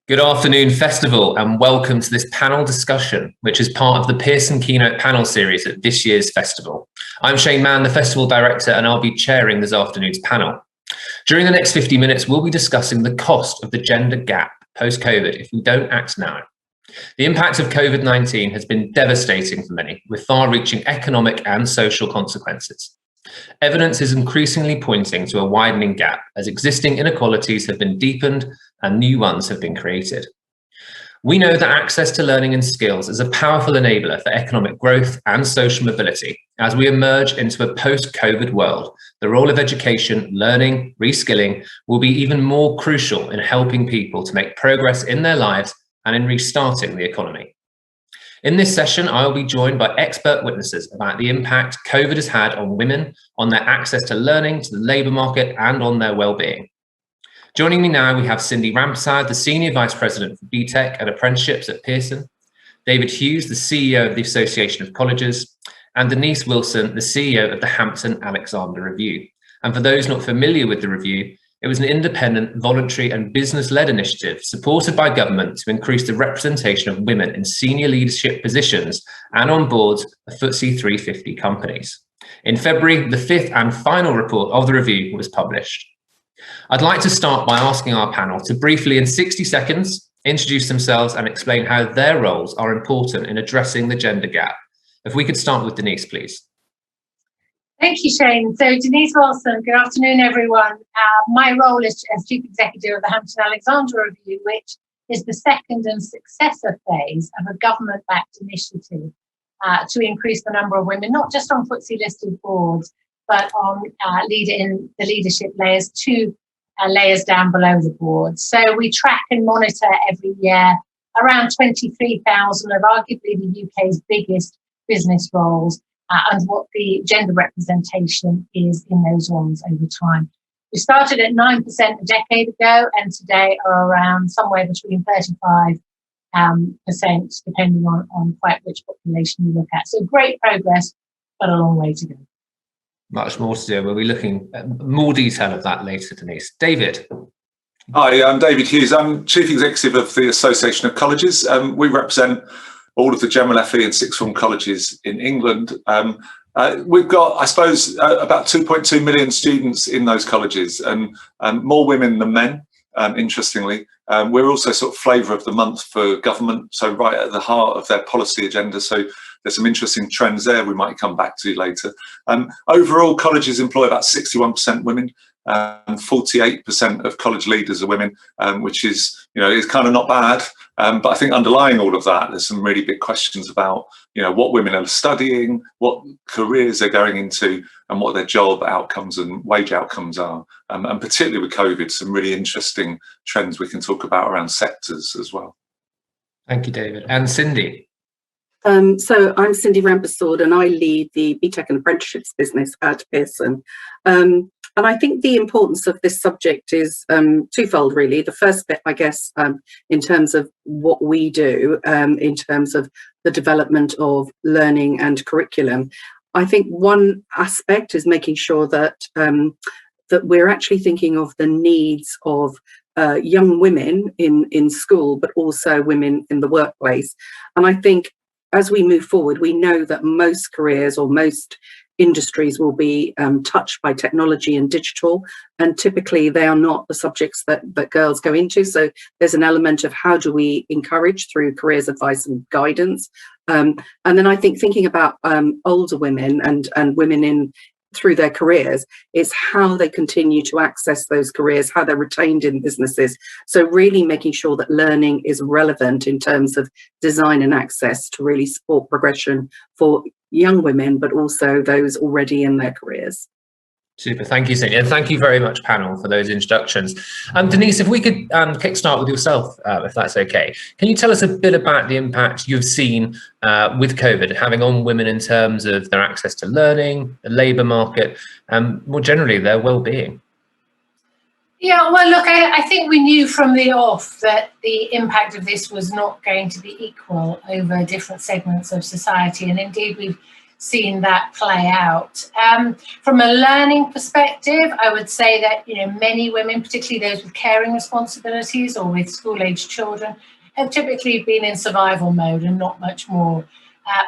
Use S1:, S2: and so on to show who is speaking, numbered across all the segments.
S1: Good afternoon, Festival, and welcome to this panel discussion, which is part of the Pearson Keynote Panel series at this year's festival. I'm Mann, the Festival Director, and I'll be chairing this afternoon's panel. During the next 50 minutes, we'll be discussing the cost of the gender gap post-COVID if we don't act now. The impact of COVID-19 has been devastating for many, with far-reaching economic and social consequences. Evidence is increasingly pointing to a widening gap as existing inequalities have been deepened and new ones have been created. We know that access to learning and skills is a powerful enabler for economic growth and social mobility. As we emerge into a post-COVID world, the role of education, learning, reskilling will be even more crucial in helping people to make progress in their lives and in restarting the economy. In this session, I will be joined by expert witnesses about the impact COVID has had on women, on their access to learning, to the labour market, and on their well-being. Joining me now, we have Cindy Rampersaud, the Senior Vice President for BTEC and Apprenticeships at Pearson, David Hughes, the CEO of the Association of Colleges, and Denise Wilson, the CEO of the Hampton-Alexander Review. And for those not familiar with the review, it was an independent, voluntary and business-led initiative supported by government to increase the representation of women in senior leadership positions and on boards of FTSE 350 companies. In February, the fifth and final report of the review was published. I'd like to start by asking our panel to briefly, in 60 seconds, introduce themselves and explain how their roles are important in addressing the gender gap. If we could start with Denise, please.
S2: Thank you, Shane. So Denise Wilson, good afternoon, everyone. My role is as Chief Executive of the Hampton-Alexander Review, which is the second and successor phase of a government-backed initiative to increase the number of women, not just on FTSE-listed boards, but on in the leadership layers, two layers down below the board. So we track and monitor every year around 23,000 of arguably the UK's biggest business roles, and what the gender representation is in those roles over time. We started at 9% a decade ago, and today are around somewhere between 35%, depending on quite which population you look at. So great progress, but a long way to go.
S1: Much more to do. We'll be looking at more detail of that later, Denise. David.
S3: Hi, I'm David Hughes. I'm Chief Executive of the Association of Colleges. We represent all of the general FE and sixth form colleges in England. We've got, I suppose, about 2.2 million students in those colleges, and more women than men, interestingly. We're also sort of flavour of the month for government, so right at the heart of their policy agenda. So there's some interesting trends there we might come back to later. Overall, colleges employ about 61% women. 48% of college leaders are women, which is kind of not bad. But I think underlying all of that, there's some really big questions about, what women are studying, what careers they're going into, and what their job outcomes and wage outcomes are. And particularly with COVID, some really interesting trends we can talk about around sectors as well.
S1: Thank you, David. And Cindy.
S4: So I'm Cindy Rampersaud, and I lead the BTEC and Apprenticeships business at Pearson. And I think the importance of this subject is twofold, really. The first bit, I guess, in terms of what we do, in terms of the development of learning and curriculum. I think one aspect is making sure that that we're actually thinking of the needs of young women in school, but also women in the workplace. And I think as we move forward, we know that most careers or most industries will be touched by technology and digital, and typically they are not the subjects that girls go into. So there's an element of how do we encourage through careers advice and guidance. And then I think thinking about older women and women through their careers, is how they continue to access those careers, how they're retained in businesses. So really making sure that learning is relevant in terms of design and access to really support progression for young women, but also those already in their careers.
S1: Super, thank you, Cindy, and thank you very much, panel, for those introductions. Denise, if we could kickstart with yourself, if that's okay. Can you tell us a bit about the impact you've seen with COVID having on women in terms of their access to learning, the labour market, and more generally their well-being?
S2: Yeah, well, look, I think we knew from the off that the impact of this was not going to be equal over different segments of society, and indeed we've seen that play out. From a learning perspective, I would say that many women, particularly those with caring responsibilities or with school-aged children, have typically been in survival mode and not much more.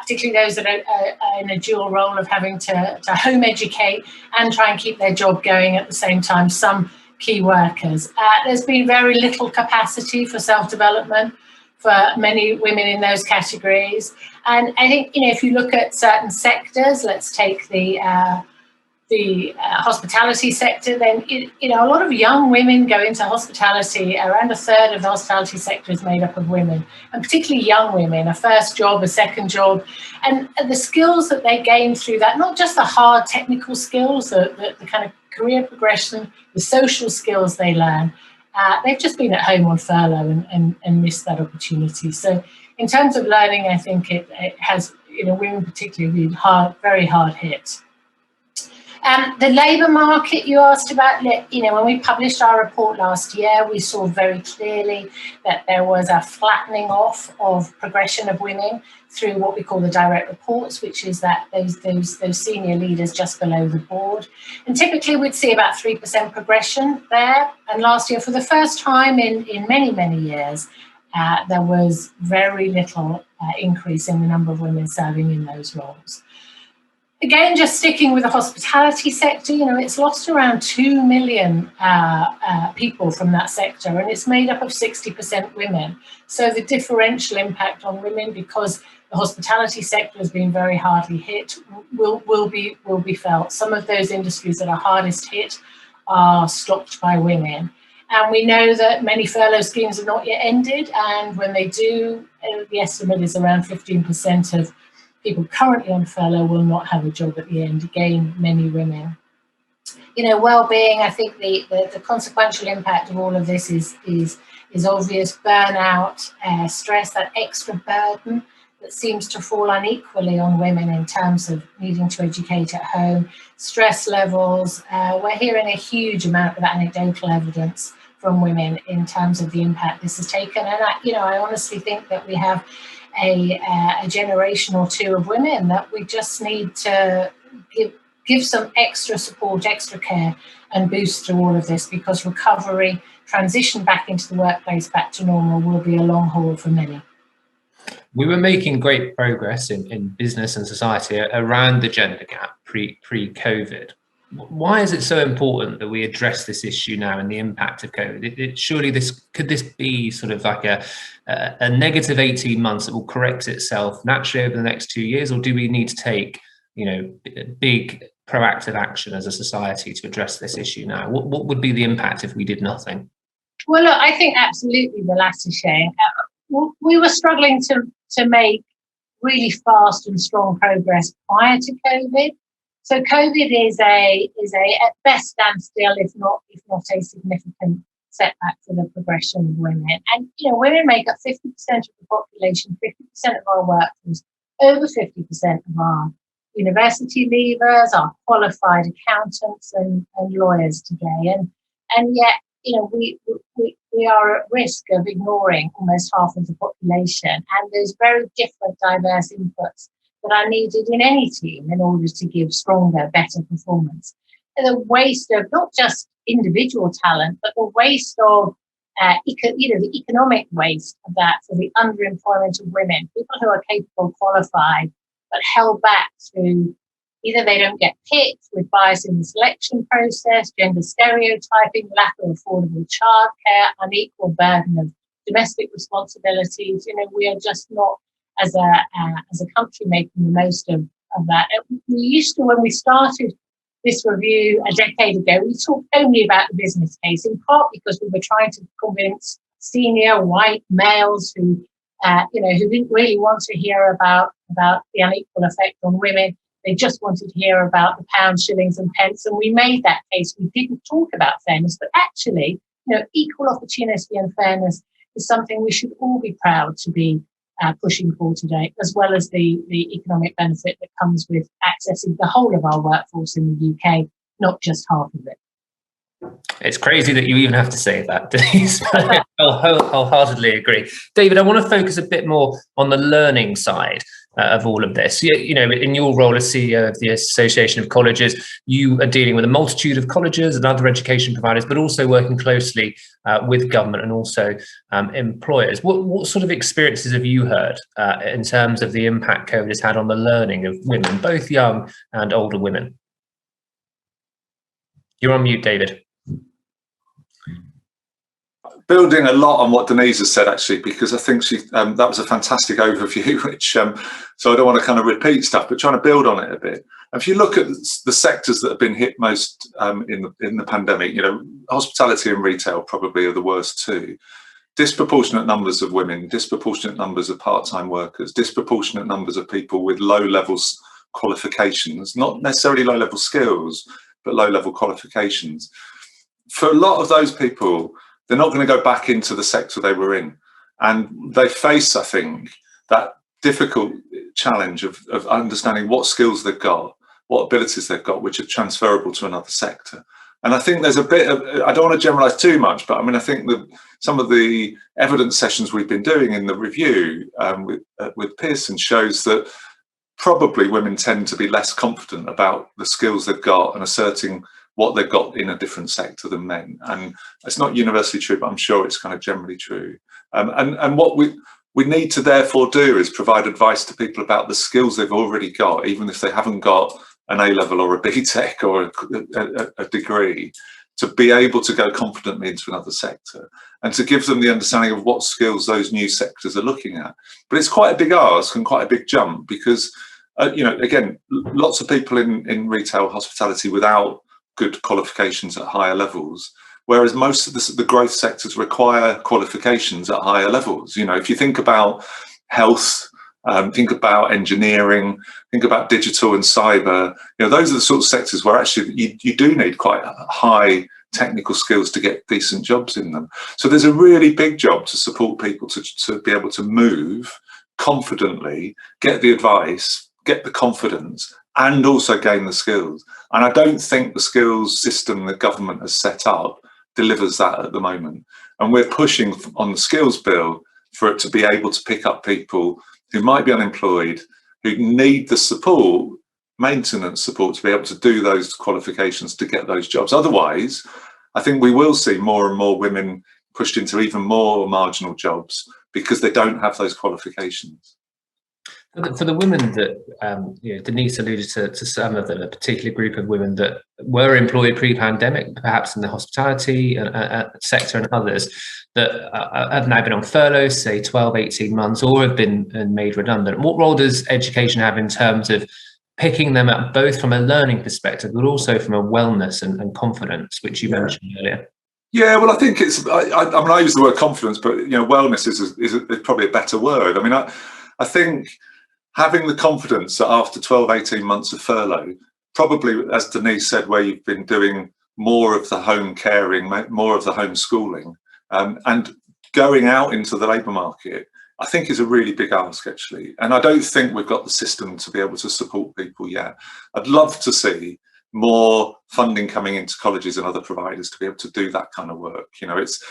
S2: Particularly those that are in a dual role of having to home educate and try and keep their job going at the same time. Some key workers. There's been very little capacity for self-development for many women in those categories. And I think, if you look at certain sectors, let's take the hospitality sector, then a lot of young women go into hospitality. Around a third of the hospitality sector is made up of women, and particularly young women, a first job, a second job, and the skills that they gain through that, not just the hard technical skills, the kind of career progression, the social skills they learn. They've just been at home on furlough and missed that opportunity. So in terms of learning, I think it has, women particularly been very hard hit. The labour market you asked about, when we published our report last year, we saw very clearly that there was a flattening off of progression of women through what we call the direct reports, which is that those senior leaders just below the board. And typically we'd see about 3% progression there. And last year, for the first time in many, many years, there was very little increase in the number of women serving in those roles. Again, just sticking with the hospitality sector, it's lost around 2 million people from that sector, and it's made up of 60% women. So the differential impact on women, because the hospitality sector has been very hardly hit, will be felt. Some of those industries that are hardest hit are stopped by women. And we know that many furlough schemes have not yet ended, and when they do, the estimate is around 15% of people currently on furlough will not have a job at the end. Again, many women. Well-being, I think the consequential impact of all of this is obvious. Burnout, stress, that extra burden that seems to fall unequally on women in terms of needing to educate at home, stress levels. We're hearing a huge amount of anecdotal evidence from women in terms of the impact this has taken. And I honestly think that we have a generation or two of women that we just need to give some extra support, extra care, and boost through all of this, because recovery, transition back into the workplace, back to normal, will be a long haul for many.
S1: We were making great progress in business and society around the gender gap pre-COVID. Why is it so important that we address this issue now and the impact of COVID? Surely could this be sort of like a negative 18 months that will correct itself naturally over the next 2 years, or do we need to take big proactive action as a society to address this issue now? What would be the impact if we did nothing?
S2: Well, look, I think absolutely the latter, Shane. We were struggling to make really fast and strong progress prior to COVID. So COVID is a at best standstill, if not a significant setback for the progression of women. And women make up 50% of the population, 50% of our workforce, over 50% of our university leavers, our qualified accountants and lawyers today. And yet, we are at risk of ignoring almost half of the population, and there's very different diverse inputs that are needed in any team in order to give stronger, better performance. And the waste of not just individual talent, but the waste of the economic waste of that for the underemployment of women, people who are capable, qualified, but held back through either they don't get picked with bias in the selection process, gender stereotyping, lack of affordable childcare, unequal burden of domestic responsibilities. We are just not, as a country, making the most of that. We used to, when we started this review a decade ago, we talked only about the business case, in part because we were trying to convince senior white males who didn't really want to hear about the unequal effect on women. They just wanted to hear about the pounds, shillings and pence. And we made that case. We didn't talk about fairness, but actually, equal opportunity and fairness is something we should all be proud to be pushing for today, as well as the economic benefit that comes with accessing the whole of our workforce in the UK, not just half of it.
S1: It's crazy that you even have to say that, Denise. I'll wholeheartedly agree. David, I want to focus a bit more on the learning side. of all of this. You know, in your role as CEO of the Association of Colleges, you are dealing with a multitude of colleges and other education providers, but also working closely with government and also employers. What sort of experiences have you heard in terms of the impact COVID has had on the learning of women, both young and older women? You're on mute, David.
S3: Building a lot on what Denise has said, actually, because I think that was a fantastic overview, which so I don't want to kind of repeat stuff, but trying to build on it a bit. If you look at the sectors that have been hit most in the pandemic, you know, hospitality and retail probably are the worst too. Disproportionate numbers of women, disproportionate numbers of part-time workers, disproportionate numbers of people with low-level qualifications, not necessarily low-level skills, but low-level qualifications. For a lot of those people, they're not going to go back into the sector they were in. And they face, I think, that difficult challenge of understanding what skills they've got, what abilities they've got, which are transferable to another sector. And I think there's a bit of, I don't want to generalize too much, but I mean, I think that some of the evidence sessions we've been doing in the review with Pearson shows that probably women tend to be less confident about the skills they've got and asserting what they've got in a different sector than men. And it's not universally true, but I'm sure it's kind of generally true. And what we need to therefore do is provide advice to people about the skills they've already got, even if they haven't got an A-level or a BTEC or a degree, to be able to go confidently into another sector and to give them the understanding of what skills those new sectors are looking at. But it's quite a big ask and quite a big jump because, you know, again, lots of people in retail hospitality without good qualifications at higher levels, whereas most of the growth sectors require qualifications at higher levels. You know, if you think about health, think about engineering, think about digital and cyber, you know, those are the sort of sectors where actually you do need quite high technical skills to get decent jobs in them. So there's a really big job to support people to be able to move confidently, get the advice, get the confidence, and also gain the skills. And I don't think the skills system the government has set up delivers that at the moment. And we're pushing on the skills bill for it to be able to pick up people who might be unemployed, who need the support, maintenance support, to be able to do those qualifications to get those jobs. Otherwise, I think we will see more and more women pushed into even more marginal jobs because they don't have those qualifications.
S1: For the women that, you know, Denise alluded to some of them, a particular group of women that were employed pre-pandemic, perhaps in the hospitality sector and others, that have now been on furlough, say 12, 18 months, or have been made redundant. What role does education have in terms of picking them up, both from a learning perspective, but also from a wellness and confidence, which you mentioned earlier?
S3: Yeah, well, I think it's, I mean, I use the word confidence, but, you know, wellness is probably a better word. I mean, I think having the confidence that after 12, 18 months of furlough, probably, as Denise said, where you've been doing more of the home caring, more of the homeschooling, and going out into the labour market, I think is a really big ask, actually. And I don't think we've got the system to be able to support people yet. I'd love to see more funding coming into colleges and other providers to be able to do that kind of work. You know, it's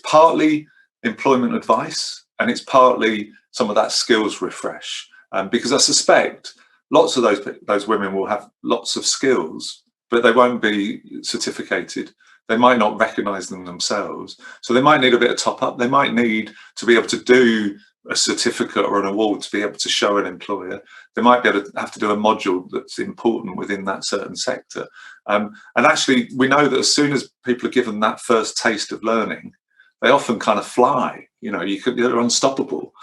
S3: partly employment advice and it's partly some of that skills refresh. Because I suspect lots of those women will have lots of skills, but they won't be certificated. They might not recognise them themselves. So they might need a bit of top up. They might need to be able to do a certificate or an award to be able to show an employer. They might be able to have to do a module that's important within that certain sector. And actually, we know that as soon as people are given that first taste of learning, they often kind of fly. You know, they're unstoppable.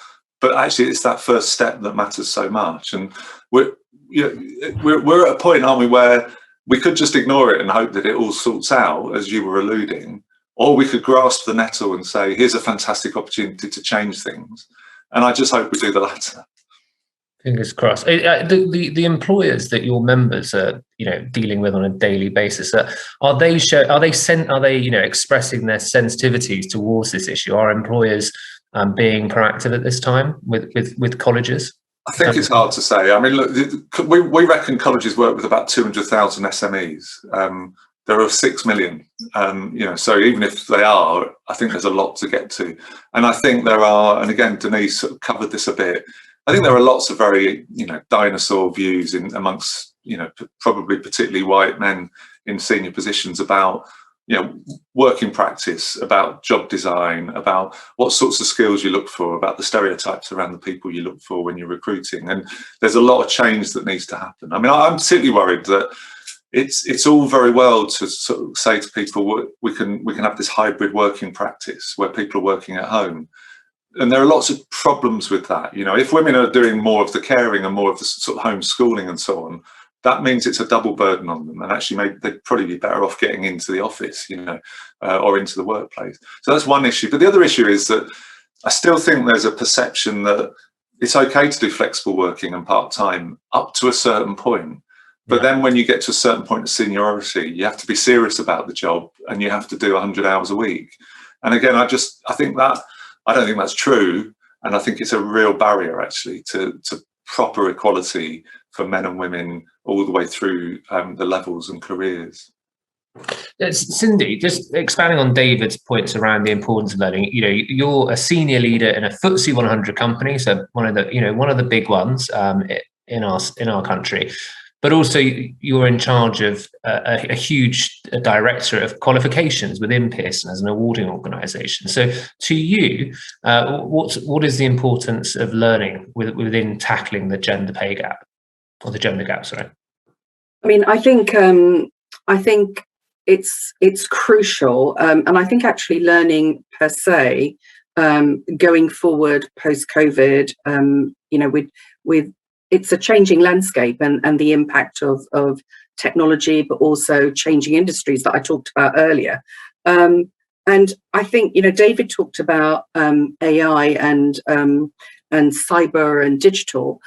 S3: But actually, it's that first step that matters so much. And we're at a point, aren't we, where we could just ignore it and hope that it all sorts out, as you were alluding, or we could grasp the nettle and say, here's a fantastic opportunity to change things. And I just hope we do the latter.
S1: Fingers crossed. The employers that your members are, you know, dealing with on a daily basis, are they expressing their sensitivities towards this issue? Are employers being proactive at this time with colleges?
S3: I think it's hard to say. I mean, look, we reckon colleges work with about 200,000 SMEs. There are 6 million, you know, so even if they are, I think there's a lot to get to. And I think there are, and again, Denise sort of covered this a bit, I think there are lots of very, dinosaur views amongst, probably particularly white men in senior positions about, working practice, about job design, about what sorts of skills you look for, about the stereotypes around the people you look for when you're recruiting. And there's a lot of change that needs to happen. I mean, I'm particularly worried that it's all very well to sort of say to people, we can have this hybrid working practice where people are working at home. And there are lots of problems with that. If women are doing more of the caring and more of the sort of homeschooling and so on, that means it's a double burden on them. And actually, they'd probably be better off getting into the office, or into the workplace. So that's one issue. But the other issue is that I still think there's a perception that it's okay to do flexible working and part-time up to a certain point. But then when you get to a certain point of seniority, you have to be serious about the job and you have to do 100 hours a week. And again, I don't think that's true. And I think it's a real barrier, actually, to proper equality for men and women all the way through the levels and careers.
S1: Cindy, just expanding on David's points around the importance of learning, you're a senior leader in a FTSE 100 company, so one of the big ones in our country. But also you're in charge of a huge director of qualifications within Pearson as an awarding organisation. So to you, what is the importance of learning within tackling the gender pay gap, or the gender gap, sorry?
S4: I mean, I think it's crucial. And I think actually learning per se, going forward post-COVID, with it's a changing landscape and the impact of technology, but also changing industries that I talked about earlier. And I think, David talked about AI and cyber and digital.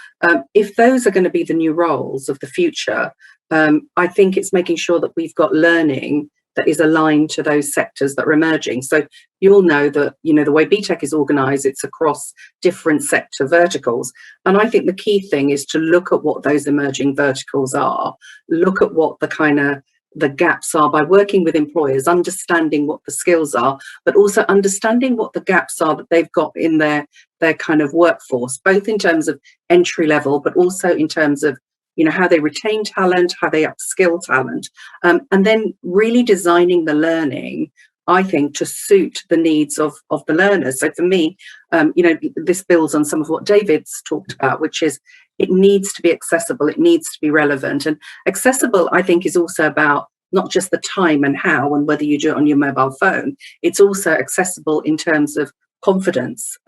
S4: If those are going to be the new roles of the future, I think it's making sure that we've got learning that is aligned to those sectors that are emerging. So you'll know that, the way BTEC is organised, it's across different sector verticals. And I think the key thing is to look at what those emerging verticals are, look at what the gaps are by working with employers, understanding what the skills are, but also understanding what the gaps are that they've got in their kind of workforce, both in terms of entry level, but also in terms of how they retain talent, how they upskill talent, and then really designing the learning, I think, to suit the needs of the learners. So for me, this builds on some of what David's talked about, which is it needs to be accessible, it needs to be relevant. And accessible, I think, is also about not just the time and how and whether you do it on your mobile phone, it's also accessible in terms of confidence,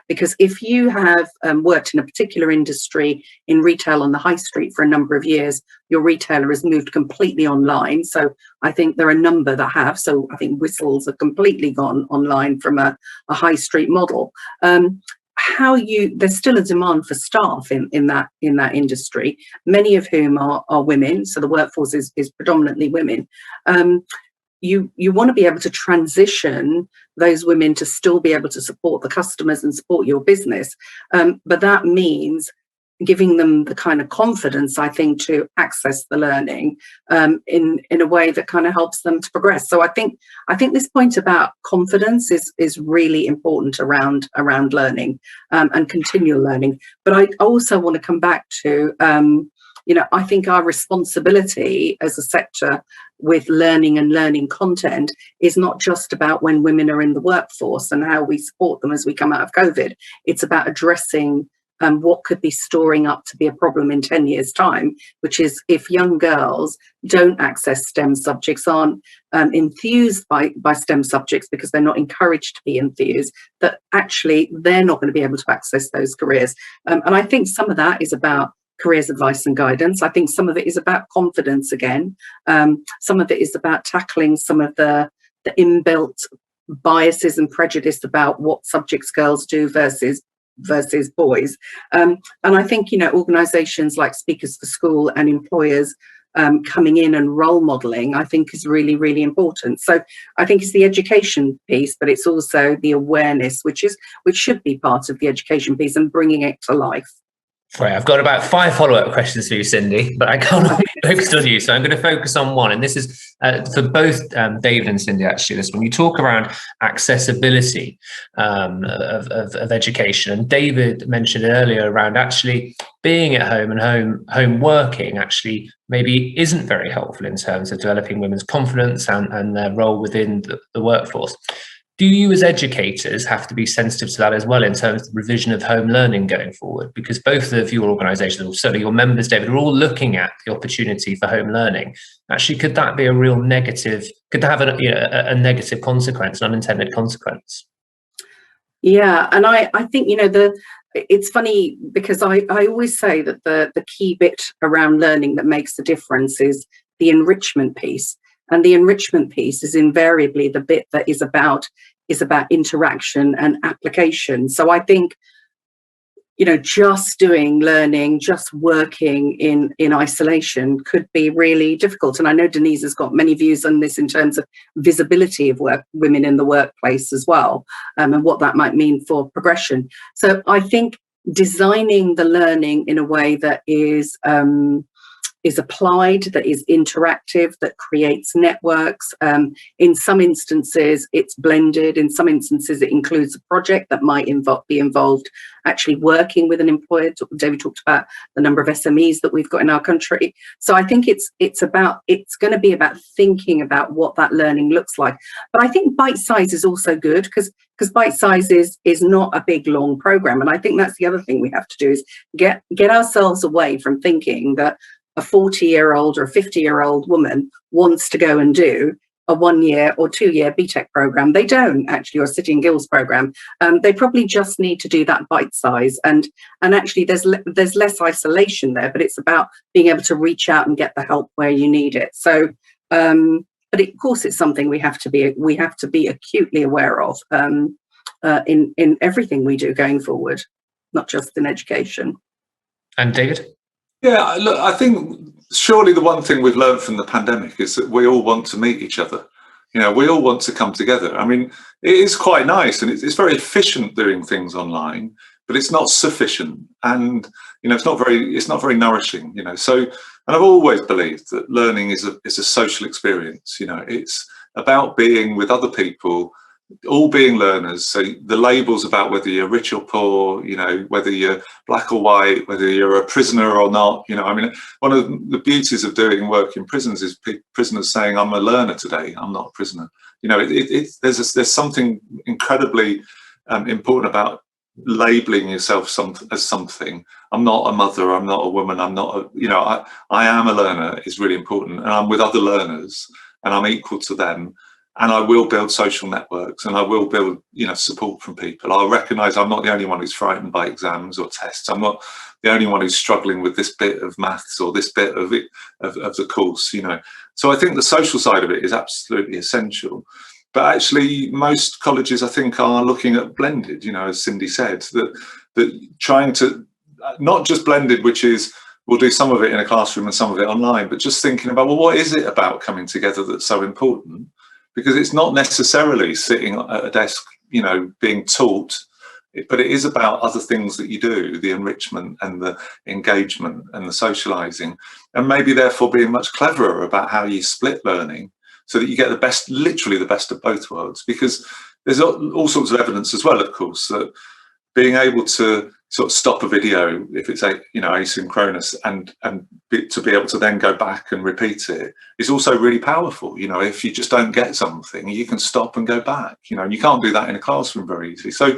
S4: because if you have worked in a particular industry in retail on the high street for a number of years, your retailer has moved completely online. So I think there are a number that have. So I think Whistles have completely gone online from a high street model. There's still a demand for staff in that industry, many of whom are women. So the workforce is predominantly women. You want to be able to transition those women to still be able to support the customers and support your business. But that means giving them the kind of confidence, I think, to access the learning in a way that kind of helps them to progress. So I think this point about confidence is really important around learning and continual learning. But I also want to come back to I think our responsibility as a sector with learning and learning content is not just about when women are in the workforce and how we support them as we come out of COVID. It's about addressing what could be storing up to be a problem in 10 years' time, which is if young girls don't access STEM subjects, aren't enthused by STEM subjects because they're not encouraged to be enthused, that actually they're not going to be able to access those careers. And I think some of that is about careers advice and guidance. I think some of it is about confidence again. Some of it is about tackling some of the inbuilt biases and prejudice about what subjects girls do versus boys. And I think, organisations like Speakers for School and employers coming in and role modelling, I think is really, really important. So I think it's the education piece, but it's also the awareness, which should be part of the education piece and bringing it to life.
S1: Right, I've got about 5 follow-up questions for you, Cindy, but I can't focus on you, so I'm going to focus on one. And this is for both David and Cindy, actually, this one. You talk around accessibility of education. And David mentioned earlier around actually being at home and home working actually maybe isn't very helpful in terms of developing women's confidence and their role within the workforce. Do you as educators have to be sensitive to that as well in terms of the provision of home learning going forward? Because both of your organisations, or certainly your members, David, are all looking at the opportunity for home learning. Actually, could that be a real negative? Could that have a negative consequence, an unintended consequence?
S4: Yeah, and I think, it's funny because I always say that the key bit around learning that makes the difference is the enrichment piece. And the enrichment piece is invariably the bit that is about interaction and application. So I think, just doing learning, just working in isolation could be really difficult. And I know Denise has got many views on this in terms of visibility of women in the workplace as well, and what that might mean for progression. So I think designing the learning in a way that is applied, that is interactive, that creates networks. In some instances, it's blended. In some instances, it includes a project that might be involved actually working with an employer. David talked about the number of SMEs that we've got in our country. So I think it's going to be about thinking about what that learning looks like. But I think bite size is also good because bite size is not a big, long program. And I think that's the other thing we have to do is get ourselves away from thinking that a 40-year-old or a 50-year-old woman wants to go and do a 1-year or 2-year BTEC program. They don't actually, or a City and Guilds program. They probably just need to do that bite size. And actually there's less isolation there, but it's about being able to reach out and get the help where you need it. So, but of course it's something we have to be acutely aware of in everything we do going forward, not just in education.
S1: And David?
S3: Yeah, look, I think surely the one thing we've learned from the pandemic is that we all want to meet each other. We all want to come together. I mean, it is quite nice and it's very efficient doing things online, but it's not sufficient, and it's not very nourishing. So, and I've always believed that learning is a social experience. It's about being with other people, all being learners. So the labels about whether you're rich or poor, whether you're black or white, whether you're a prisoner or not, I mean, one of the beauties of doing work in prisons is prisoners saying, I'm a learner today, I'm not a prisoner. There's something incredibly important about labeling yourself as something. I'm not a mother, I'm not a woman, I'm not I am a learner is really important, and I'm with other learners and I'm equal to them. And I will build social networks, and I will build, support from people. I'll recognise I'm not the only one who's frightened by exams or tests. I'm not the only one who's struggling with this bit of maths or this bit of the course. So I think the social side of it is absolutely essential. But actually, most colleges, I think, are looking at blended. As Cindy said, that trying to not just blended, which is we'll do some of it in a classroom and some of it online, but just thinking about, well, what is it about coming together that's so important? Because it's not necessarily sitting at a desk, being taught, but it is about other things that you do, the enrichment and the engagement and the socializing, and maybe therefore being much cleverer about how you split learning so that you get literally the best of both worlds. Because there's all sorts of evidence as well, of course, that being able to sort of stop a video if it's asynchronous and to be able to then go back and repeat it is also really powerful. If you just don't get something, you can stop and go back, and you can't do that in a classroom very easily. So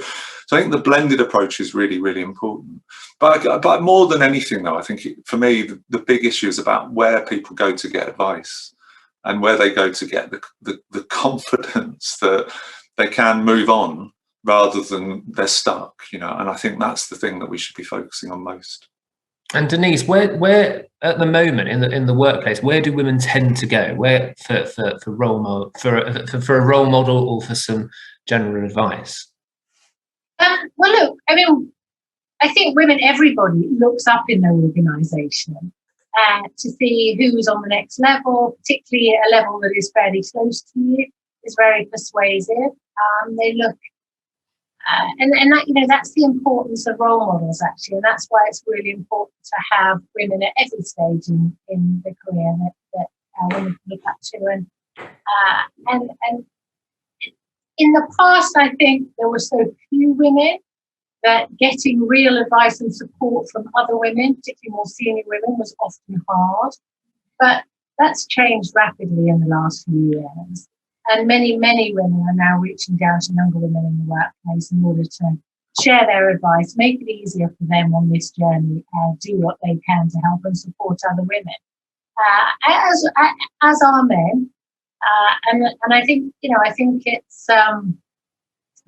S3: I think the blended approach is really, really important. But more than anything, though, I think for me, the big issue is about where people go to get advice and where they go to get the confidence that they can move on rather than they're stuck, and I think that's the thing that we should be focusing on most.
S1: And Denise, where at the moment in the workplace, where do women tend to go? Where for role model for a role model or for some general advice?
S2: Well, look, I mean, I think everybody looks up in their organisation to see who's on the next level, particularly a level that is fairly close to you, is very persuasive. They look And that, you know, that's the importance of role models, actually, and that's why it's really important to have women at every stage in the career that women can look up to. And in the past, I think there were so few women that getting real advice and support from other women, particularly more senior women, was often hard. But that's changed rapidly in the last few years. And many, many women are now reaching down to younger women in the workplace in order to share their advice, make it easier for them on this journey, do what they can to help and support other women, as are men. And I think, you know, I think it's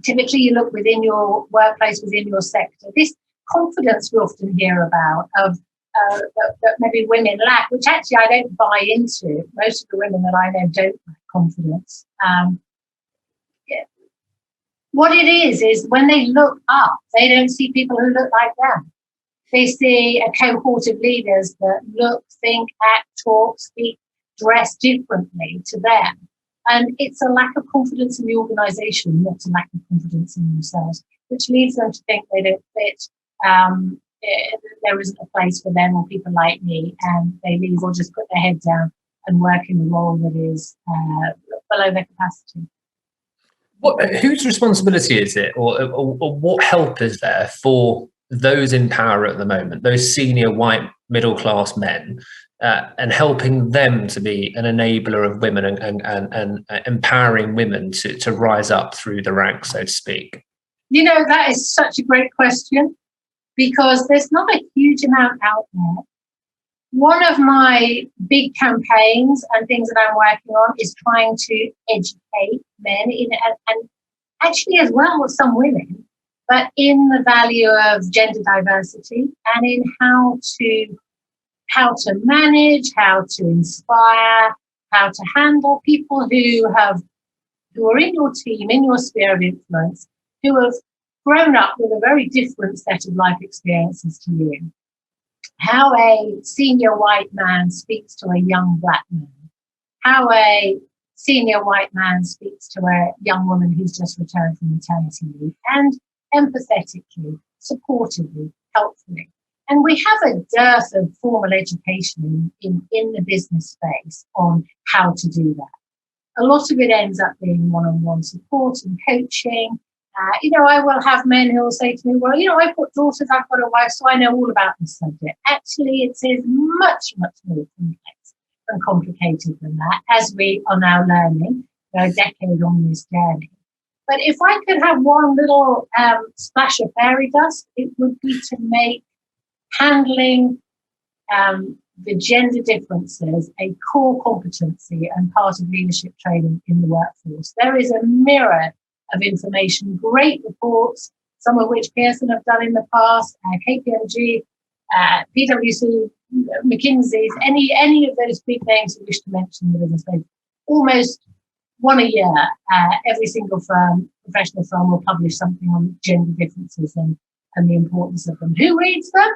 S2: typically you look within your workplace, within your sector, this confidence we often hear about of that maybe women lack, which actually I don't buy into. Most of the women that I know don't lack confidence. What it is when they look up, they don't see people who look like them. They see a cohort of leaders that look, think, act, talk, speak, dress differently to them. And it's a lack of confidence in the organisation, not a lack of confidence in themselves, which leads them to think they don't fit. There isn't a place for them or people like me, and they leave or just put their head down and work in a role that is below their capacity.
S1: Whose responsibility is it, or what help is there for those in power at the moment, those senior white middle-class men, and helping them to be an enabler of women and empowering women to rise up through the ranks, so to speak?
S2: You know, that is such a great question, because there's not a huge amount out there. One of my big campaigns and things that I'm working on is trying to educate men and actually as well as some women, but in the value of gender diversity and in how to manage, how to inspire, how to handle people who are in your team, in your sphere of influence, who have grown up with a very different set of life experiences to you. How a senior white man speaks to a young black man. How a senior white man speaks to a young woman who's just returned from maternity leave, and empathetically, supportively, helpfully. And we have a dearth of formal education in the business space on how to do that. A lot of it ends up being one-on-one support and coaching. You know, I will have men who will say to me, well, you know, I've got daughters, I've got a wife, so I know all about this subject. Actually, it is much, much more complex and complicated than that, as we are now learning, a decade on this journey. But if I could have one little splash of fairy dust, it would be to make handling the gender differences a core competency and part of leadership training in the workforce. There is a mirror of information, great reports, some of which Pearson have done in the past, KPMG, PwC, McKinsey's, any of those big names you wish to mention in the business space. Almost one a year, every single firm, professional firm, will publish something on gender differences and the importance of them. Who reads them?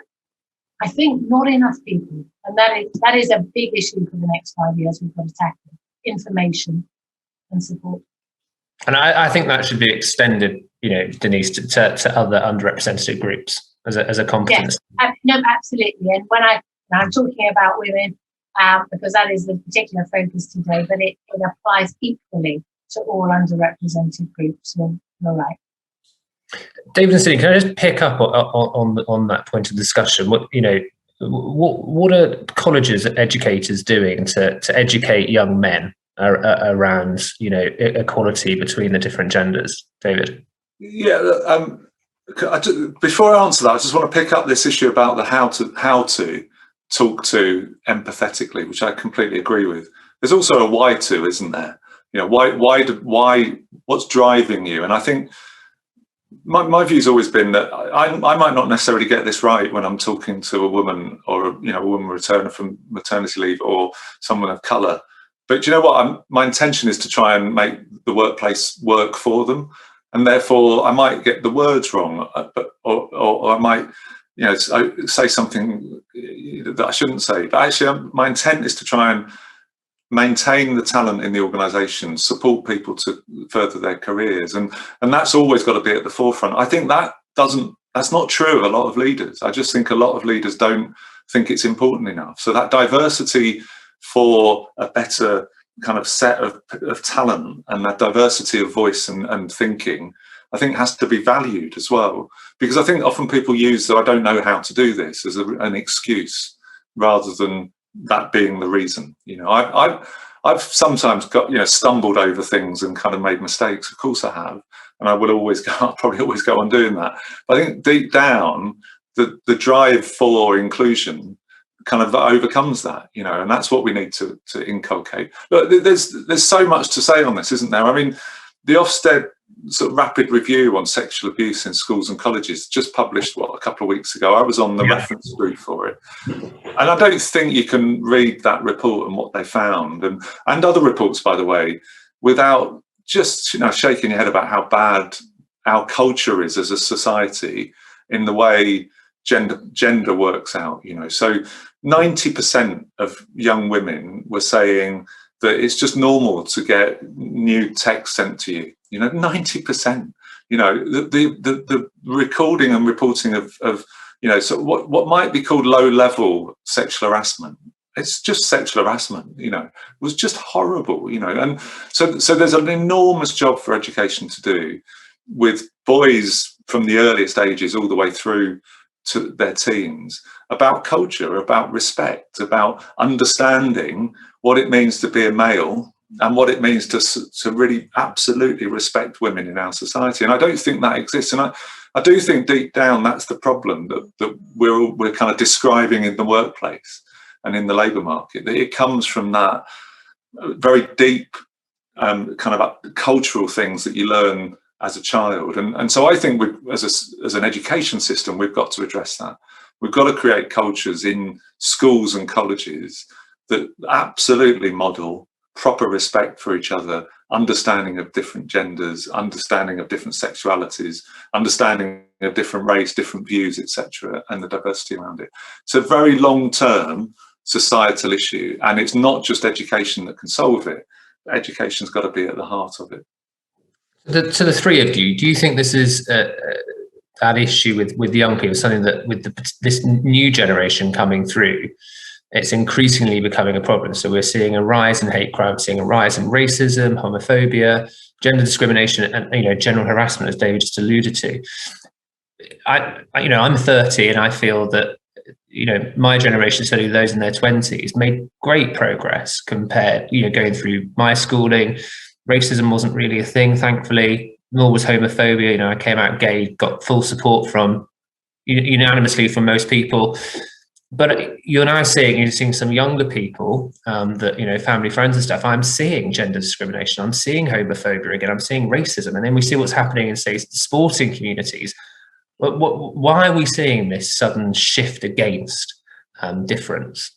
S2: I think not enough people. And that is a big issue for the next 5 years we've got to tackle. Information and support.
S1: And I think that should be extended, you know, Denise, to other underrepresented groups as a competence.
S2: Yes, no, absolutely. And when I'm talking about women, because that is the particular focus today, but it applies equally to all underrepresented groups. You're right.
S1: David and Cindy, can I just pick up on that point of discussion? What are colleges, educators doing to educate young men around, you know, equality between the different genders? David?
S3: Yeah, before I answer that, I just want to pick up this issue about the how to talk to empathetically, which I completely agree with. There's also a why to, isn't there? You know, why, what's driving you? And I think my view's always been that I might not necessarily get this right when I'm talking to a woman, or a woman returning from maternity leave, or someone of colour. But do you know what? My intention is to try and make the workplace work for them, and therefore I might get the words wrong, or I might, you know, say something that I shouldn't say. But actually, my intent is to try and maintain the talent in the organisation, support people to further their careers, and that's always got to be at the forefront. I think that's not true of a lot of leaders. I just think a lot of leaders don't think it's important enough. So that diversity for a better kind of set of talent, and that diversity of voice and thinking, I think has to be valued as well. Because I think often people use I don't know how to do this as an excuse, rather than that being the reason. You know, I've sometimes got, you know, stumbled over things and kind of made mistakes. Of course I have, and I'll probably always go on doing that. But I think deep down, the drive for inclusion kind of overcomes that, you know, and that's what we need to inculcate. Look, there's so much to say on this, isn't there? I mean, the Ofsted sort of rapid review on sexual abuse in schools and colleges just published a couple of weeks ago. I was on the reference group for it, and I don't think you can read that report and what they found, and other reports, by the way, without just, you know, shaking your head about how bad our culture is as a society in the way gender works out. You know, so 90% of young women were saying that it's just normal to get new text sent to you. You know, 90%. You know, the recording and reporting of you know, so what might be called low-level sexual harassment. It's just sexual harassment. You know, it was just horrible. You know, and so there's an enormous job for education to do with boys from the earliest ages all the way through to their teens, about culture, about respect, about understanding what it means to be a male and what it means to really absolutely respect women in our society. And I don't think that exists. And I do think deep down that's the problem that we're kind of describing in the workplace and in the labour market, that it comes from that very deep kind of cultural things that you learn as a child. And so I think as an education system, we've got to address that. We've got to create cultures in schools and colleges that absolutely model proper respect for each other, understanding of different genders, understanding of different sexualities, understanding of different race, different views, etc., and the diversity around it. It's a very long-term societal issue, and it's not just education that can solve it. Education's got to be at the heart of it.
S1: To the three of you, do you think this is that issue with young people, something that with this new generation coming through, it's increasingly becoming a problem? So we're seeing a rise in hate crime, seeing a rise in racism, homophobia, gender discrimination, and, you know, general harassment, as David just alluded to. I'm 30, and I feel that, you know, my generation, certainly those in their 20s, made great progress compared, you know, going through my schooling. Racism wasn't really a thing, thankfully, nor was homophobia. You know, I came out gay, got full support unanimously from most people. But you're now seeing some younger people that, you know, family, friends and stuff. I'm seeing gender discrimination. I'm seeing homophobia again. I'm seeing racism. And then we see what's happening in, say, sporting communities. Why are we seeing this sudden shift against difference?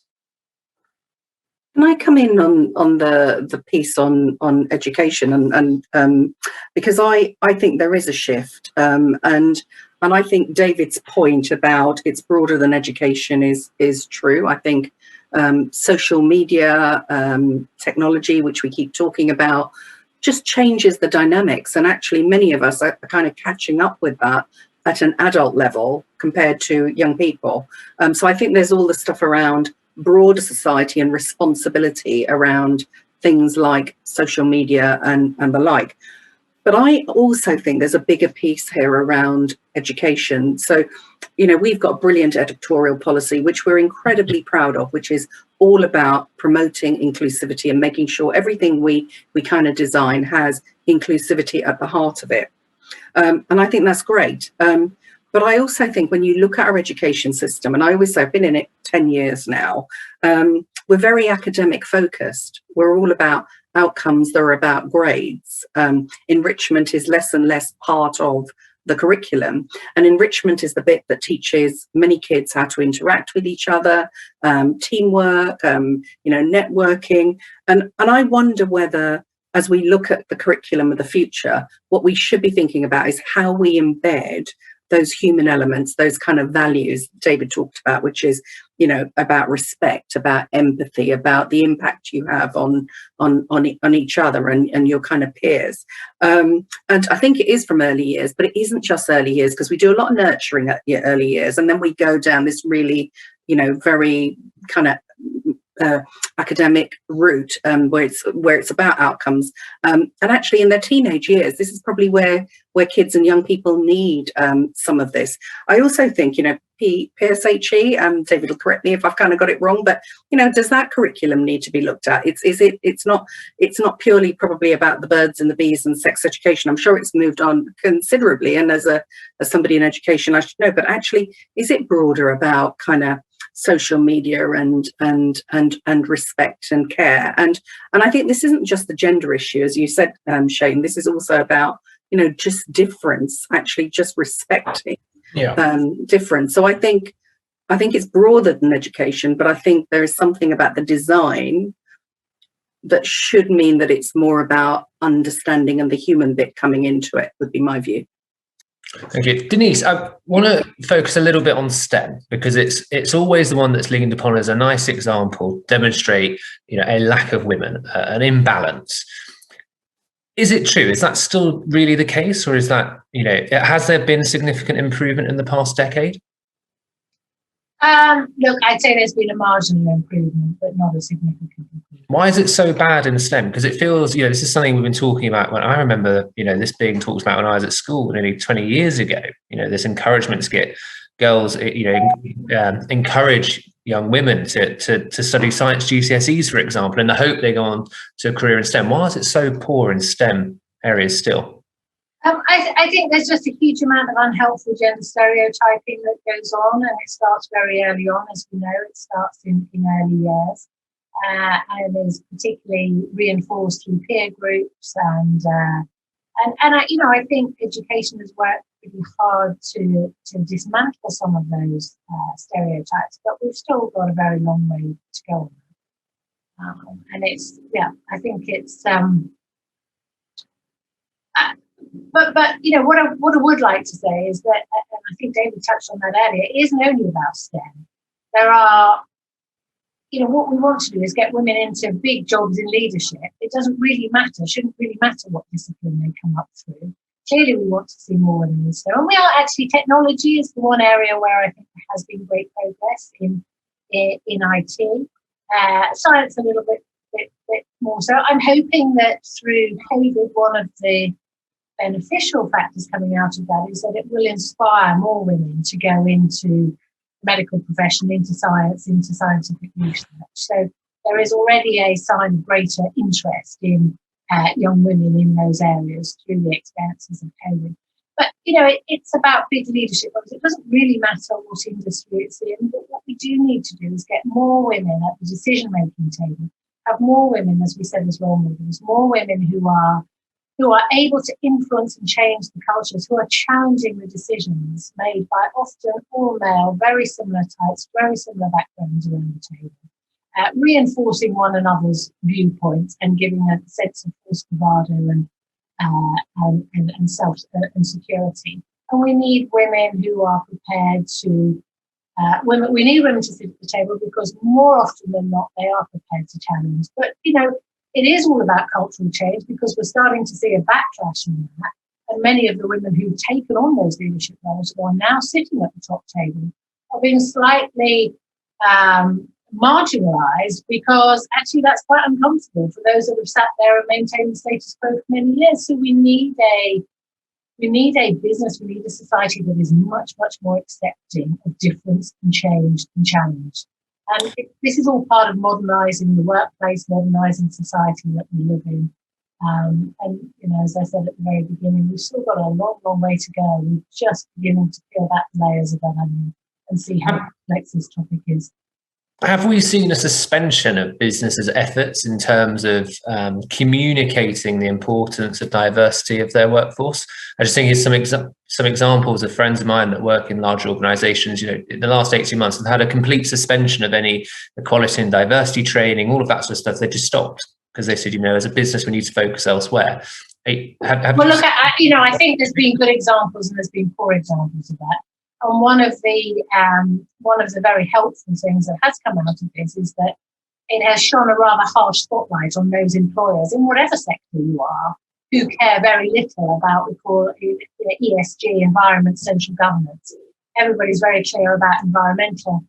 S4: Can I come in on the piece on education and because I think there is a shift and I think David's point about it's broader than education is true. I think social media, technology, which we keep talking about, just changes the dynamics, and actually many of us are kind of catching up with that at an adult level compared to young people. So I think there's all the stuff around broader society and responsibility around things like social media and the like. But I also think there's a bigger piece here around education. So, you know, we've got brilliant editorial policy, which we're incredibly proud of, which is all about promoting inclusivity and making sure everything we kind of design has inclusivity at the heart of it. And I think that's great. But I also think when you look at our education system, and I always say I've been in it 10 years now, we're very academic focused. We're all about outcomes that are about grades. Enrichment is less and less part of the curriculum. And enrichment is the bit that teaches many kids how to interact with each other, teamwork, networking. And I wonder whether, as we look at the curriculum of the future, what we should be thinking about is how we embed those human elements, those kind of values David talked about, which is, you know, about respect, about empathy, about the impact you have on each other and your kind of peers. And I think it is from early years, but it isn't just early years, because we do a lot of nurturing at early years, and then we go down this really, you know, very kind of academic route, where it's about outcomes, and actually in their teenage years, this is probably where kids and young people need some of this. I also think, you know, PSHE, David will correct me if I've kind of got it wrong, but, you know, does that curriculum need to be looked at? It's not purely probably about the birds and the bees and sex education. I'm sure it's moved on considerably, and as somebody in education I should know, but actually, is it broader about kind of social media and respect and care? And I think this isn't just the gender issue, as you said, Shane. This is also about, you know, just difference, actually just respecting difference. So I think it's broader than education, but I think there is something about the design that should mean that it's more about understanding and the human bit coming into it, would be my view.
S1: Thank you. Denise, I want to focus a little bit on STEM, because it's always the one that's leaned upon as a nice example, demonstrate, you know, a lack of women, an imbalance. Is it true? Is that still really the case, or is that, you know, has there been significant improvement in the past decade?
S2: Look, I'd say there's been a marginal improvement, but not a significant improvement.
S1: Why is it so bad in STEM? Because it feels, you know, this is something we've been talking about. When I remember, you know, this being talked about when I was at school nearly 20 years ago. You know, this encouragement to get girls, you know, encourage young women to study science GCSEs, for example, in the hope they go on to a career in STEM. Why is it so poor in STEM areas still?
S2: I think there's just a huge amount of unhelpful gender stereotyping that goes on, and it starts very early on, as we know. It starts in early years, and is particularly reinforced through peer groups, and I, you know, I think education has worked pretty hard to dismantle some of those stereotypes, but we've still got a very long way to go on. And it's, yeah, I think it's But you know, what I would like to say is that, and I think David touched on that earlier, it isn't only about STEM. There are, you know, what we want to do is get women into big jobs in leadership. It doesn't really matter, shouldn't really matter what discipline they come up through. Clearly, we want to see more women in STEM. And we are actually, technology is the one area where I think there has been great progress in IT. Science a little bit more so. I'm hoping that through COVID, one of the beneficial factors coming out of that is that it will inspire more women to go into medical profession, into science, into scientific research. So there is already a sign of greater interest in young women in those areas through the experiences of COVID. But, you know, it's about big leadership roles. It doesn't really matter what industry it's in, but what we do need to do is get more women at the decision-making table, have more women, as we said, as role models, more women who are able to influence and change the cultures, who are challenging the decisions made by often all male, very similar types, very similar backgrounds around the table, reinforcing one another's viewpoints and giving a sense of false bravado and self and security. And we need women who are prepared to. We need women to sit at the table, because more often than not they are prepared to challenge. But you know, it is all about cultural change, because we're starting to see a backlash in that. And many of the women who've taken on those leadership roles, who are now sitting at the top table, are being slightly marginalised, because actually that's quite uncomfortable for those that have sat there and maintained the status quo for many years. So we need a business, we need a society that is much, much more accepting of difference and change and challenge. And this is all part of modernising the workplace, modernising society that we live in. And, you know, as I said at the very beginning, we've still got a long, long way to go. We're just beginning to peel back the layers of that onion and see how complex this topic is.
S1: Have we seen a suspension of businesses' efforts in terms of communicating the importance of diversity of their workforce? I just think here's some examples of friends of mine that work in large organisations. You know, in the last 18 months, have had a complete suspension of any equality and diversity training, all of that sort of stuff. They just stopped because they said, you know, as a business, we need to focus elsewhere.
S2: Well, look, I think there's been good examples and there's been poor examples of that. And one of the very helpful things that has come out of this is that it has shone a rather harsh spotlight on those employers in whatever sector you are who care very little about what we call ESG, environment, social governance. Everybody's very clear about environmental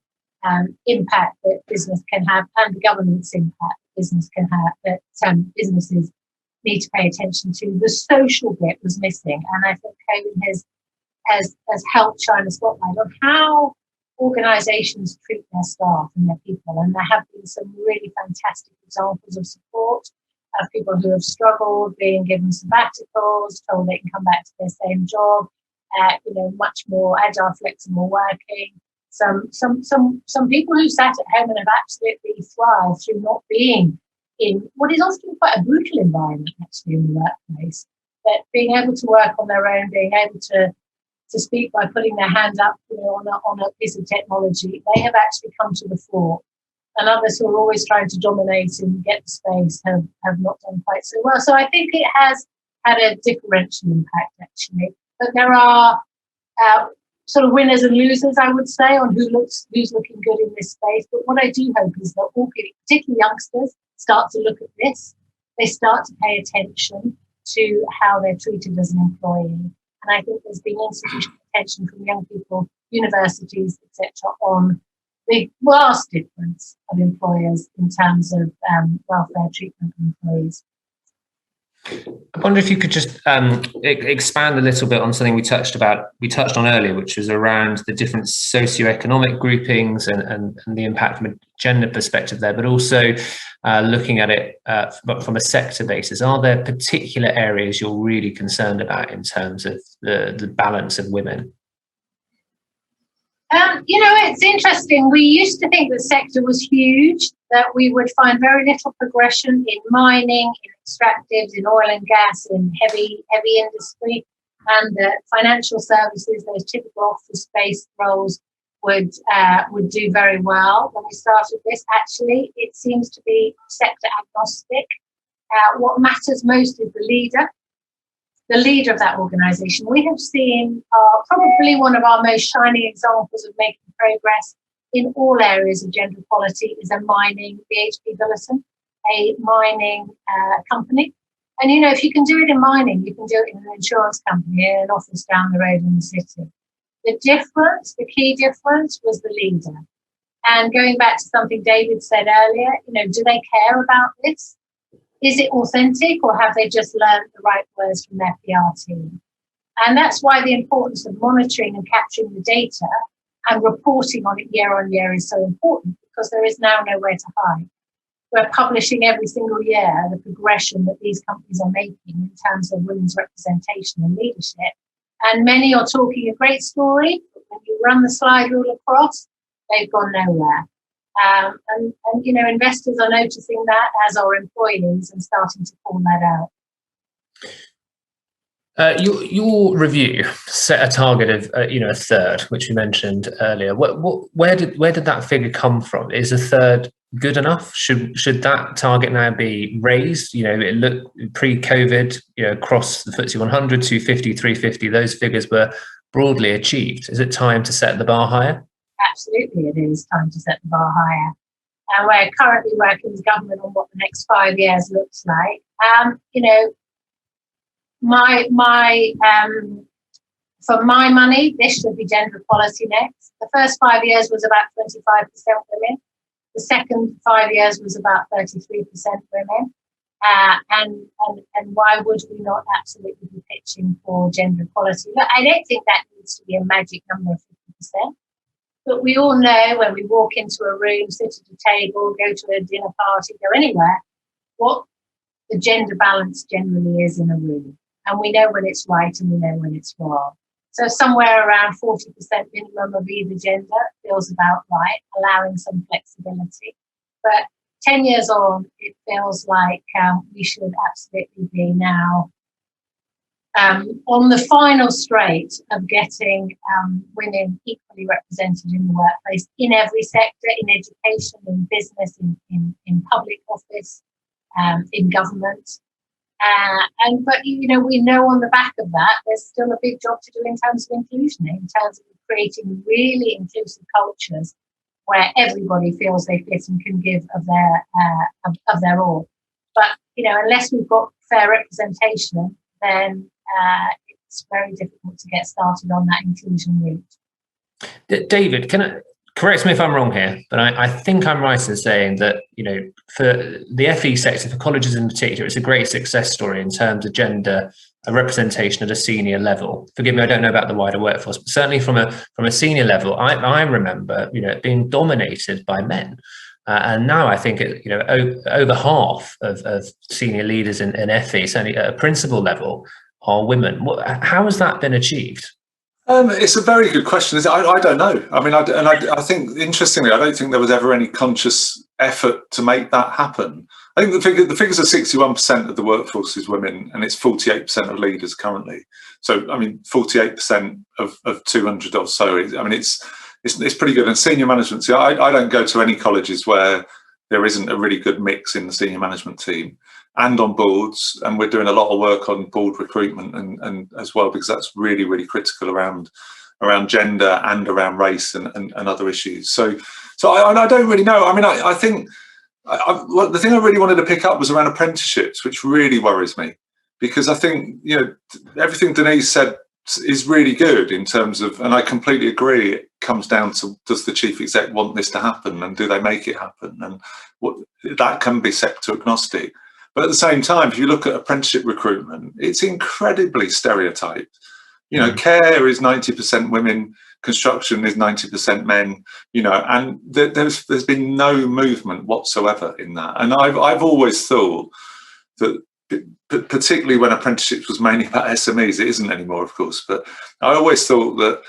S2: impact that business can have and the governance impact business can have, that businesses need to pay attention to. The social bit was missing, and I think COVID has helped shine a spotlight on how organisations treat their staff and their people. And there have been some really fantastic examples of support of people who have struggled, being given sabbaticals, told they can come back to their same job, much more agile, flexible working. Some people who sat at home and have absolutely thrived through not being in what is often quite a brutal environment actually in the workplace, but being able to work on their own, being able to speak by putting their hand up on a piece of technology, they have actually come to the fore. And others who are always trying to dominate and get the space have not done quite so well. So I think it has had a differential impact actually. But there are sort of winners and losers, I would say, on who's looking good in this space. But what I do hope is that all people, particularly youngsters, start to look at this. They start to pay attention to how they're treated as an employee. And I think there's been insufficient attention from young people, universities, etc., on the vast difference of employers in terms of welfare treatment of employees.
S1: I wonder if you could just expand a little bit on something we touched on earlier, which was around the different socioeconomic groupings and the impact from a gender perspective there, but also looking at it from a sector basis. Are there particular areas you're really concerned about in terms of the balance of women?
S2: It's interesting. We used to think the sector was huge, that we would find very little progression in mining, in extractives, in oil and gas, in heavy industry, and that financial services, those typical office-based roles, would do very well. When we started this, actually, it seems to be sector agnostic. What matters most is the leader of that organisation. We have seen probably one of our most shining examples of making progress in all areas of gender equality is a mining, BHP Billiton, a mining company. And, if you can do it in mining, you can do it in an insurance company, in an office down the road in the city. The key difference was the leader. And going back to something David said earlier, do they care about this? Is it authentic, or have they just learned the right words from their PR team? And that's why the importance of monitoring and capturing the data and reporting on it year on year is so important, because there is now nowhere to hide. We're publishing every single year the progression that these companies are making in terms of women's representation and leadership. And many are talking a great story, but when you run the slide rule across, they've gone nowhere. And investors are noticing that, as are employees, and starting to call that
S1: out. Your review set a target of a third, which you mentioned earlier. Where did that figure come from? Is a third good enough? Should that target now be raised? It looked pre-COVID, across the FTSE 100, 250, 350, those figures were broadly achieved. Is it time to set the bar higher?
S2: Absolutely, it is time to set the bar higher. And we're currently working with government on what the next 5 years looks like. For my money, this should be gender equality next. The first 5 years was about 25% women. The second 5 years was about 33% women. And why would we not absolutely be pitching for gender equality? Look, I don't think that needs to be a magic number of 50%. But we all know when we walk into a room, sit at a table, go to a dinner party, go anywhere, what the gender balance generally is in a room. And we know when it's right and we know when it's wrong. So somewhere around 40% minimum of either gender feels about right, allowing some flexibility. But 10 years on, it feels like we should absolutely be now on the final straight of getting women equally represented in the workplace, in every sector, in education, in business, in public office, in government. But we know on the back of that, there's still a big job to do in terms of inclusion, in terms of creating really inclusive cultures where everybody feels they fit and can give of their all. But unless we've got fair representation, then it's very difficult to get started on that inclusion route.
S1: David, correct me if I'm wrong here, but I think I'm right in saying that, for the FE sector, for colleges in particular, it's a great success story in terms of gender representation at a senior level. Forgive me, I don't know about the wider workforce, but certainly from a senior level, I remember, it being dominated by men. And now I think, over half of senior leaders in FE, certainly at a principal level, are women. How has that been achieved?
S3: It's a very good question. I don't know. I mean, I think, interestingly, I don't think there was ever any conscious effort to make that happen. I think the figures are 61% of the workforce is women, and it's 48% of leaders currently. So, I mean, 48% of 200 or so. I mean, it's pretty good. And senior management, I don't go to any colleges where there isn't a really good mix in the senior management team and on boards, and we're doing a lot of work on board recruitment and as well, because that's really, really critical around gender and around race and other issues. So I don't really know. I mean, I think the thing I really wanted to pick up was around apprenticeships, which really worries me, because I think everything Denise said is really good in terms of, and I completely agree, it comes down to, does the chief exec want this to happen, and do they make it happen? And that can be sector agnostic. But at the same time, if you look at apprenticeship recruitment, it's incredibly stereotyped. Care is 90% women, construction is 90% men, and there's been no movement whatsoever in that. And I've always thought that, particularly when apprenticeships was mainly about SMEs, it isn't anymore, of course, but I always thought that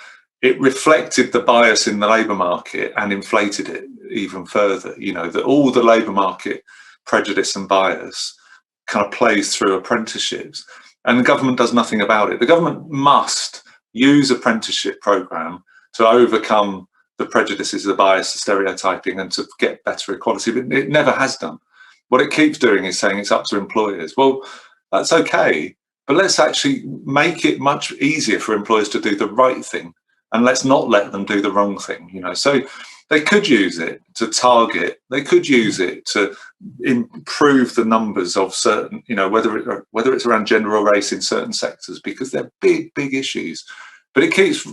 S3: it reflected the bias in the labour market and inflated it even further, that all the labour market prejudice and bias kind of plays through apprenticeships, and the government does nothing about it. The government must use apprenticeship programme to overcome the prejudices, the bias, the stereotyping, and to get better equality, but it never has done. What it keeps doing is saying it's up to employers. Well, that's okay, but let's actually make it much easier for employers to do the right thing, and let's not let them do the wrong thing. So they could use it to target, they could use it to improve the numbers of certain, whether it's around gender or race in certain sectors, because they're big issues. But it keeps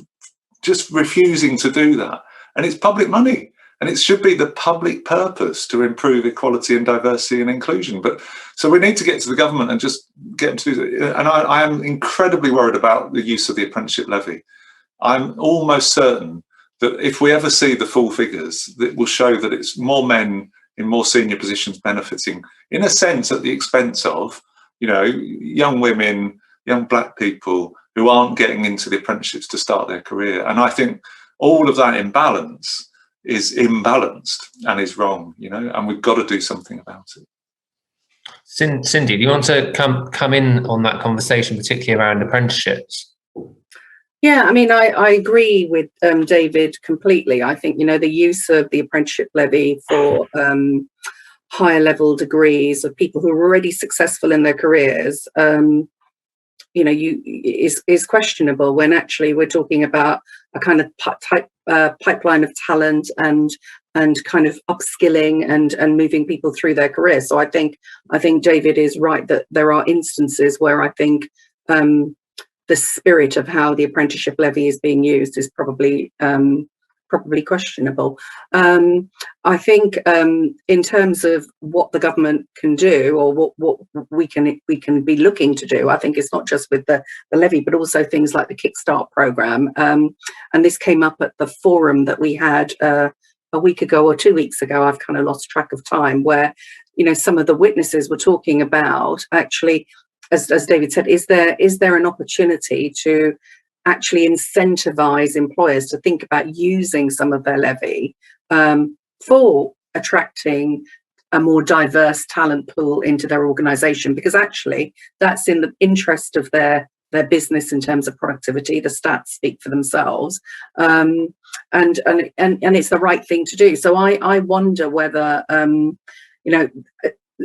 S3: just refusing to do that. And it's public money, and it should be the public purpose to improve equality and diversity and inclusion. But so we need to get to the government and just get them to do it. And I am incredibly worried about the use of the apprenticeship levy. I'm almost certain that if we ever see the full figures, that will show that it's more men in more senior positions benefiting, in a sense, at the expense of, young women, young black people who aren't getting into the apprenticeships to start their career. And I think all of that imbalance is imbalanced and is wrong, and we've got to do something about it.
S1: Cindy, do you want to come in on that conversation, particularly around apprenticeships?
S4: Yeah, I mean, I agree with David completely. I think, the use of the apprenticeship levy for higher level degrees of people who are already successful in their careers, is questionable, when actually we're talking about a kind of pipeline of talent and kind of upskilling and moving people through their career. So I think David is right that there are instances where I think the spirit of how the apprenticeship levy is being used is probably questionable. I think in terms of what the government can do, or what we can be looking to do, I think it's not just with the levy, but also things like the Kickstart programme. And this came up at the forum that we had a week ago or 2 weeks ago. I've kind of lost track of time, where some of the witnesses were talking about, actually, as David said, is there an opportunity to actually incentivize employers to think about using some of their levy for attracting a more diverse talent pool into their organization, because actually that's in the interest of their business in terms of productivity. The stats speak for themselves, and it's the right thing to do. So I wonder whether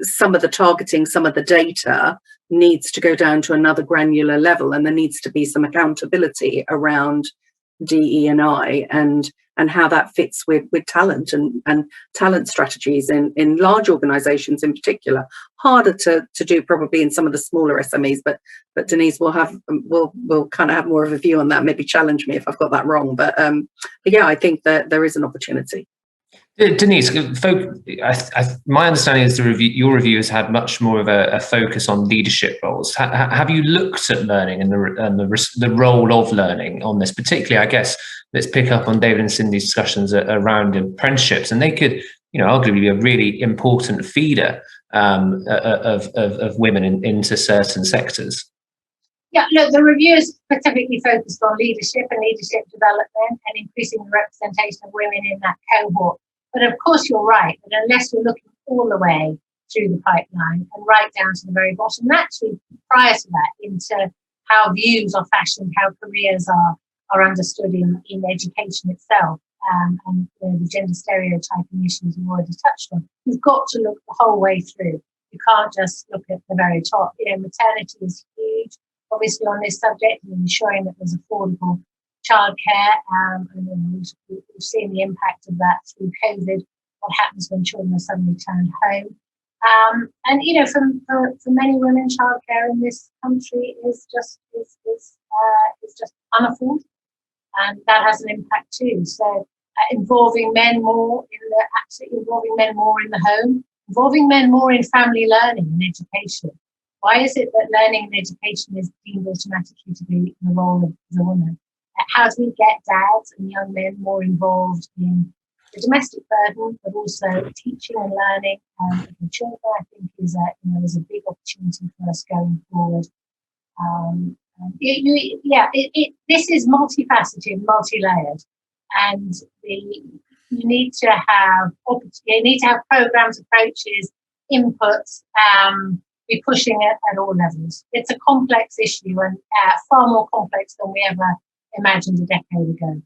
S4: some of the targeting, some of the data needs to go down to another granular level, and there needs to be some accountability around DE&I and how that fits with talent and talent strategies in large organizations in particular. Harder to do probably in some of the smaller SMEs, but Denise will kind of have more of a view on that, maybe challenge me if I've got that wrong. But yeah, I think that there is an opportunity.
S1: Denise, my understanding is your review has had much more of a focus on leadership roles. Have you looked at learning and the role of learning on this? Particularly, I guess, let's pick up on David and Cindy's discussions around apprenticeships, and they could, arguably be a really important feeder of women into certain sectors.
S2: Yeah, look, the review is specifically focused on leadership and leadership development and increasing the representation of women in that cohort. But of course, you're right, that unless you're looking all the way through the pipeline and right down to the very bottom, and actually prior to that, into how views are fashioned, how careers are understood in education itself, and the gender stereotyping issues you've already touched on, you've got to look the whole way through. You can't just look at the very top. Maternity is huge, obviously, on this subject, and ensuring that there's affordable childcare, and we've seen the impact of that through COVID. What happens when children are suddenly turned home? And for many women, childcare in this country is just unaffordable, and that has an impact too. So involving men more in the home, involving men more in family learning and education. Why is it that learning and education is deemed automatically to be the role of the woman? How do we get dads and young men more involved in the domestic burden, but also teaching and learning the children? I think is a big opportunity for us going forward. This is multifaceted, multi-layered, and you need to have programs, approaches, inputs. Be pushing it at all levels. It's a complex issue, and far more complex than we ever imagined a decade ago.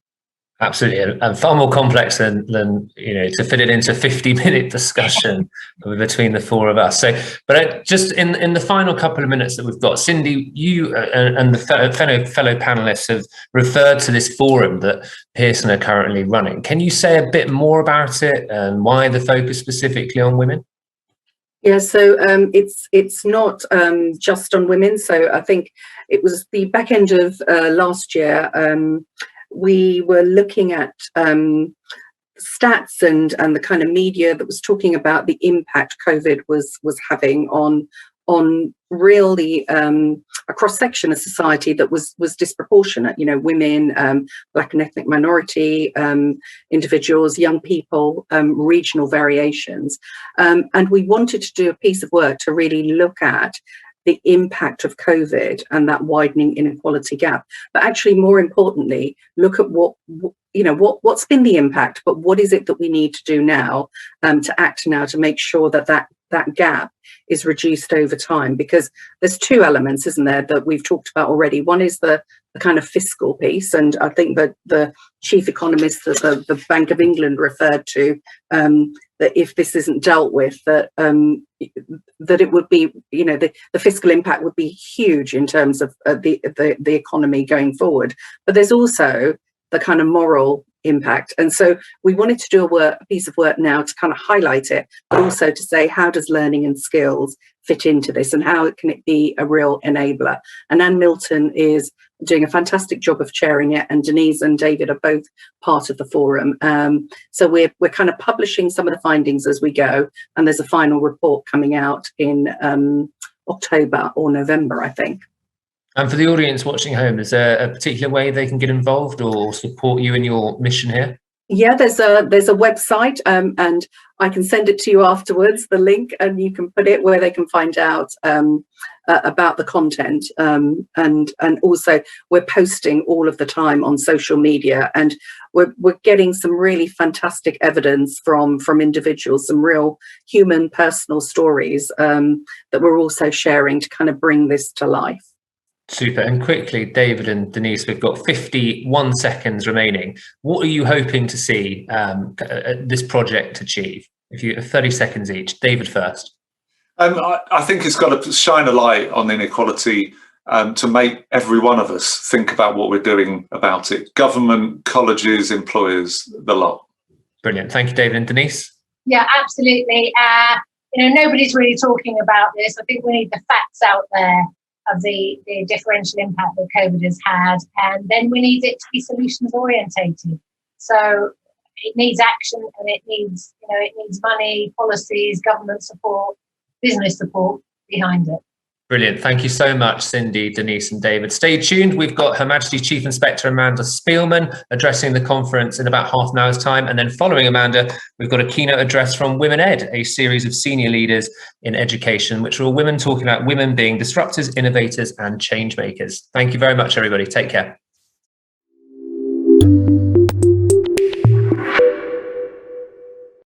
S1: Absolutely, and far more complex than to fit it into a 50-minute discussion between the four of us. So, but just in the final couple of minutes that we've got, Cindy, you and the fellow panelists have referred to this forum that Pearson are currently running. Can you say a bit more about it and why the focus specifically on women?
S4: Yeah, so it's not just on women. So I think it was the back end of last year. We were looking at stats and the kind of media that was talking about the impact COVID was having on really a cross section of society that was disproportionate. Women, Black and ethnic minority individuals, young people, regional variations, and we wanted to do a piece of work to really look at the impact of COVID and that widening inequality gap, but actually more importantly, look at what's been the impact, but what is it that we need to do now to act now to make sure that gap is reduced over time? Because there's two elements, isn't there, that we've talked about already. One is the kind of fiscal piece, and I think that the chief economist of the Bank of England referred to that if this isn't dealt with, that it would be, the fiscal impact would be huge in terms of the economy going forward. But there's also the kind of moral impact, and so we wanted to do a piece of work now to kind of highlight it, but also to say, how does learning and skills fit into this, and how can it be a real enabler? And Anne Milton is doing a fantastic job of chairing it, and Denise and David are both part of the forum. So we're kind of publishing some of the findings as we go, and there's a final report coming out in October or November, I think.
S1: And for the audience watching home, is there a particular way they can get involved or support you in your mission here?
S4: Yeah, there's a website, and I can send it to you afterwards, the link, and you can put it where they can find out about the content. And also we're posting all of the time on social media, and we're getting some really fantastic evidence from individuals, some real human personal stories that we're also sharing to kind of bring this to life.
S1: Super. And quickly, David and Denise, we've got 51 seconds remaining. What are you hoping to see this project achieve? If you have 30 seconds each. David first.
S3: I think it's got to shine a light on inequality to make every one of us think about what we're doing about it. Government, colleges, employers, the lot.
S1: Brilliant. Thank you, David. And Denise?
S2: Yeah, absolutely. Nobody's really talking about this. I think we need the facts out there of the differential impact that COVID has had, and then we need it to be solutions orientated. So it needs action, and it needs money, policies, government support, business support behind it.
S1: Brilliant. Thank you so much, Cindy, Denise and David. Stay tuned. We've got Her Majesty Chief Inspector Amanda Spielman addressing the conference in about half an hour's time. And then following Amanda, we've got a keynote address from Women Ed, a series of senior leaders in education, which are all women talking about women being disruptors, innovators and change makers. Thank you very much, everybody. Take care.